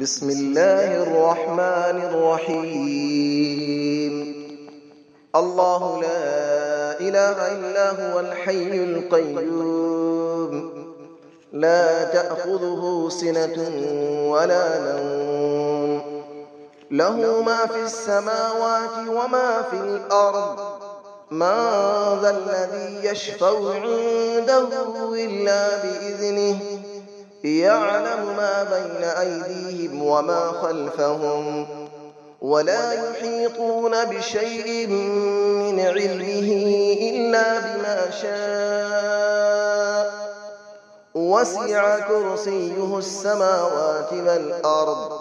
بسم الله الرحمن الرحيم. الله لا إله إلا هو الحي القيوم، لا تأخذه سنة ولا نوم، له ما في السماوات وما في الأرض، من ذا الذي يشفع عنده إلا بإذنه، يعلم ما بين أيديهم وما خلفهم، ولا يحيطون بشيء من علمه إلا بما شاء، وسع كرسيه السماوات والأرض،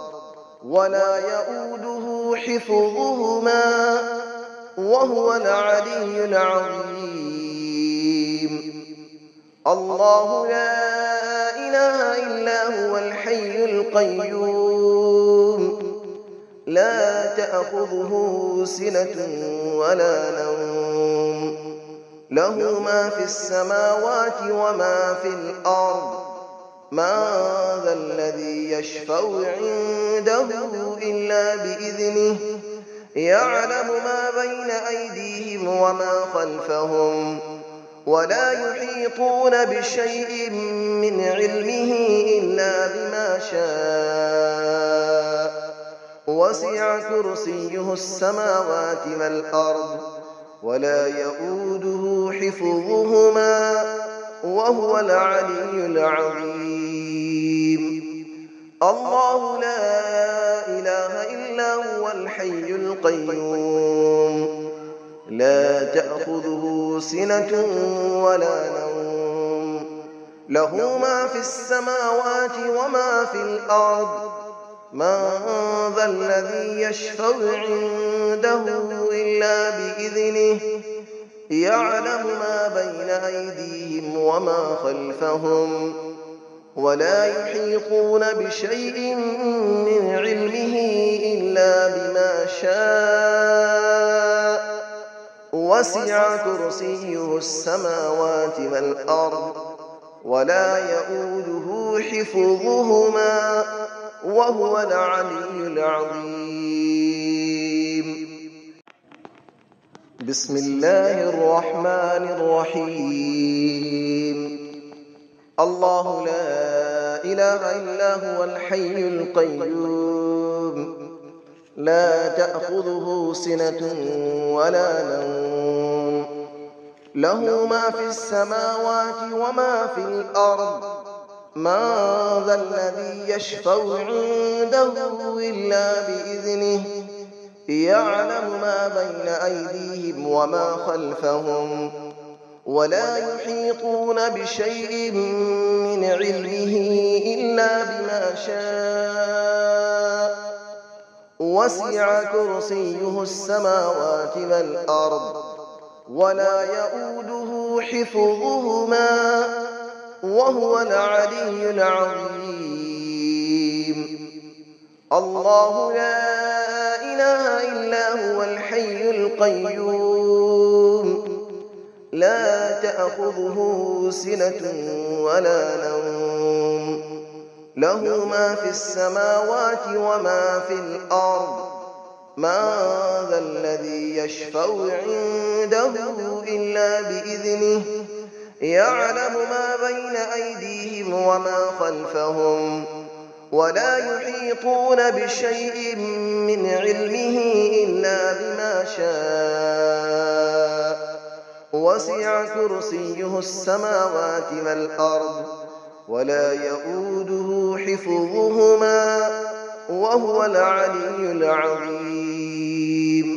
ولا يؤوده حفظهما، وهو العلي العظيم. الله لا إله إلا هو الحي القيوم، لا تأخذه سنة ولا نوم، له ما في السماوات وما في الأرض، من ذا الذي يشفع عنده إلا بإذنه، يعلم ما بين أيديهم وما خلفهم، ولا يحيطون بشيء من علمه إلا بما شاء، وسع كرسيه السماوات والأرض، ولا يؤوده حفظهما، وهو العلي العظيم. الله لا إله إلا هو الحي القيوم، لا تأخذه سنة ولا نوم، له ما في السماوات وما في الأرض، من ذا الذي يشفع عنده إلا بإذنه، يعلم ما بين أيديهم وما خلفهم، ولا يحيطون بشيء من علمه إلا بما شاء، وسع كرسيه السماوات والأرض، ولا يؤوده حفظهما، وهو العلي العظيم. بسم الله الرحمن الرحيم. الله لا إله إلا هو الحي القيوم، لا تأخذه سنة ولا نوم، له ما في السماوات وما في الأرض، من ذا الذي يشفع عنده إلا بإذنه، يعلم ما بين أيديهم وما خلفهم، ولا يحيطون بشيء من علمه إلا بما شاء، وسع كرسيه السماوات والأرض، ولا يؤوده حفظهما، وهو العلي العظيم. الله لا إله إلا هو الحي القيوم، لا تأخذه سنة ولا نوم، له ما في السماوات وما في الأرض، من ذا الذي يشفع عنده إلا بإذنه، يعلم ما بين أيديهم وما خلفهم، ولا يحيطون بشيء من علمه إلا بما شاء، وسع كرسيه السماوات والأرض، ولا يؤوده حفظهما، وهو العلي العظيم.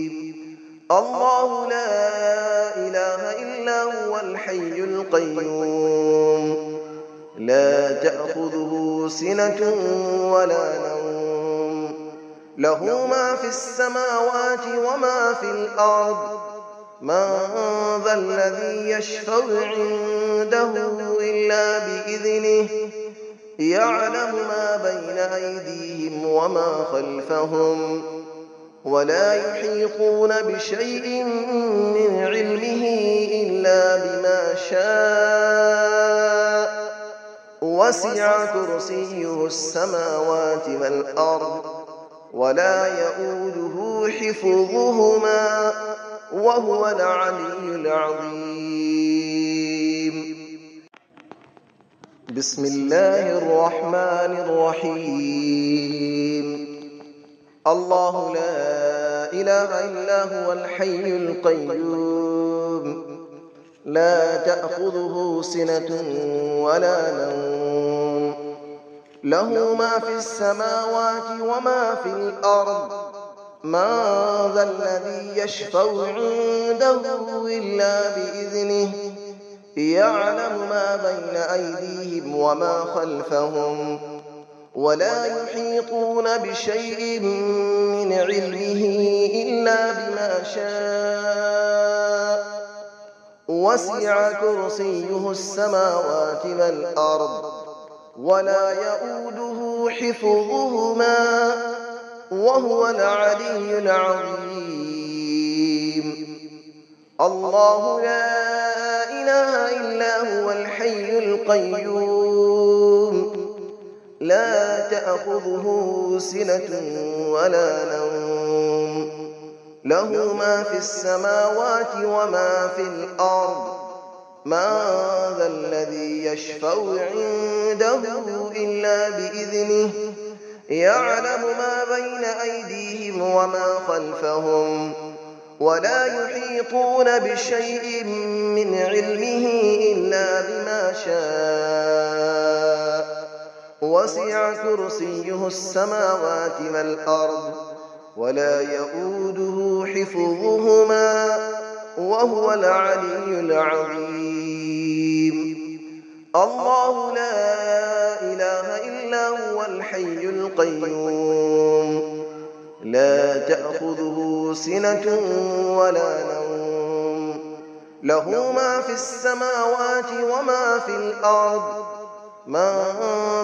الله لا إله إلا هو الحي القيوم، لا تأخذه سنة ولا نوم، له ما في السماوات وما في الأرض، من ذا الذي يشفع عنده إلا بإذنه، يعلم ما بين أيديهم وما خلفهم، ولا يحيطون بشيء من علمه إلا بما شاء، وسع كرسيه السماوات والأرض ولا يؤوده حفظهما وهو العلي العظيم. بسم الله الرحمن الرحيم. الله لا إله إلا هو الحي القيوم لا تأخذه سنة ولا نوم له ما في السماوات وما في الأرض من ذا الذي يشفع عنده إلا بإذنه يعلم ما بين أيديهم وما خلفهم ولا يحيطون بشيء من علمه إلا بما شاء وسع كرسيه السماوات والأرض ولا يؤوده حفظهما وهو العلي العظيم. الله لا إله إلا هو الحي القيوم لا تأخذه سنة ولا نوم له ما في السماوات وما في الأرض من ذا الذي يشفع عنده إلا بإذنه يعلم ما بين أيديهم وما خلفهم ولا يحيطون بشيء من علمه إلا بما شاء وسع كرسيه السماوات والأرض ولا يؤوده حفظهما وهو العلي العظيم. الله لا إله إلا هو الحي القيوم لا تأخذه سنة ولا نوم له ما في السماوات وما في الأرض من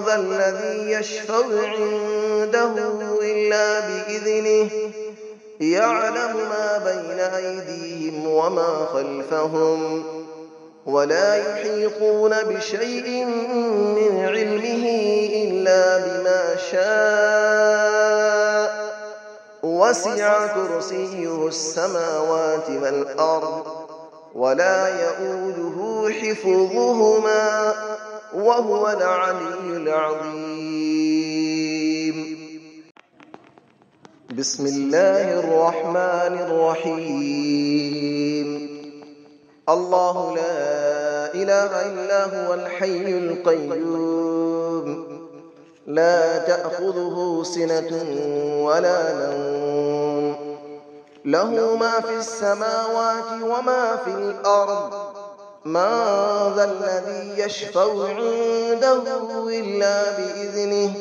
ذا الذي يشفع عنده إلا بإذنه يعلم ما بين أيديهم وما خلفهم ولا يحيطون بشيء من علمه إلا بما شاء وسع كرسيه السماوات والأرض ولا يؤوده حفظهما وهو العلي العظيم. بسم الله الرحمن الرحيم. الله لا إله إلا هو الحي القيوم لا تأخذه سنة ولا نوم له ما في السماوات وما في الأرض من ذا الذي يشفع عنده إلا بإذنه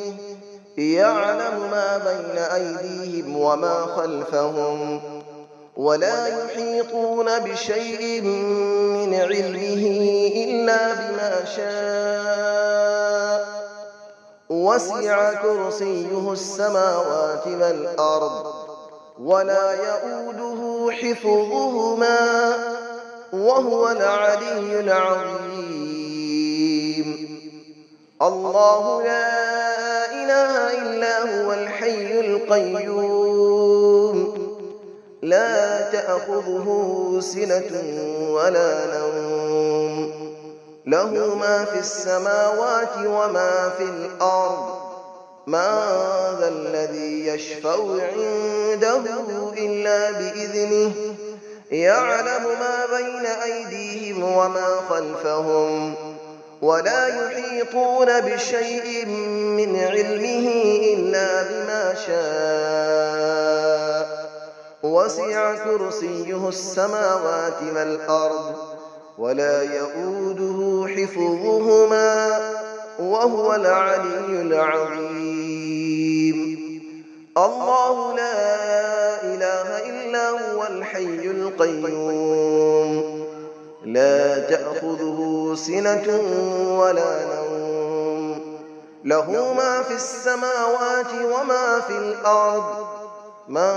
يعلم ما بين أيديهم وما خلفهم ولا يحيطون بشيء من علمه إلا بما شاء وسع كرسيه السماوات والأرض ولا يؤوده حفظهما وهو العلي العظيم. الله لا إله إلا هو الحي القيوم لا تأخذه سنة ولا نوم له ما في السماوات وما في الأرض من ذا الذي يشفع عنده إلا بإذنه يعلم ما بين أيديهم وما خلفهم ولا يحيطون بشيء من علمه إلا بما شاء وسع كرسيه السماوات والأرض ولا يؤوده حفظهما وهو العلي العظيم. الله لا إله إلا هو الحي القيوم لا تأخذه سنة ولا نوم له ما في السماوات وما في الأرض من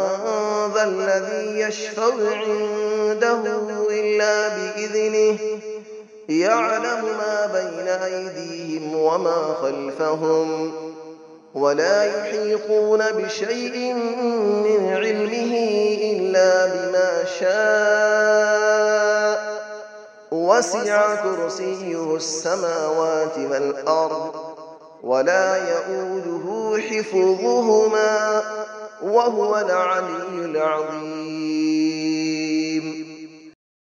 ذا الذي يشفع عنده إلا بإذنه يعلم ما بين أيديهم وما خلفهم ولا يحيطون بشيء من علمه إلا بما شاء وسع كرسيه السماوات والأرض ولا يئوده حفظهما وهو العلي العظيم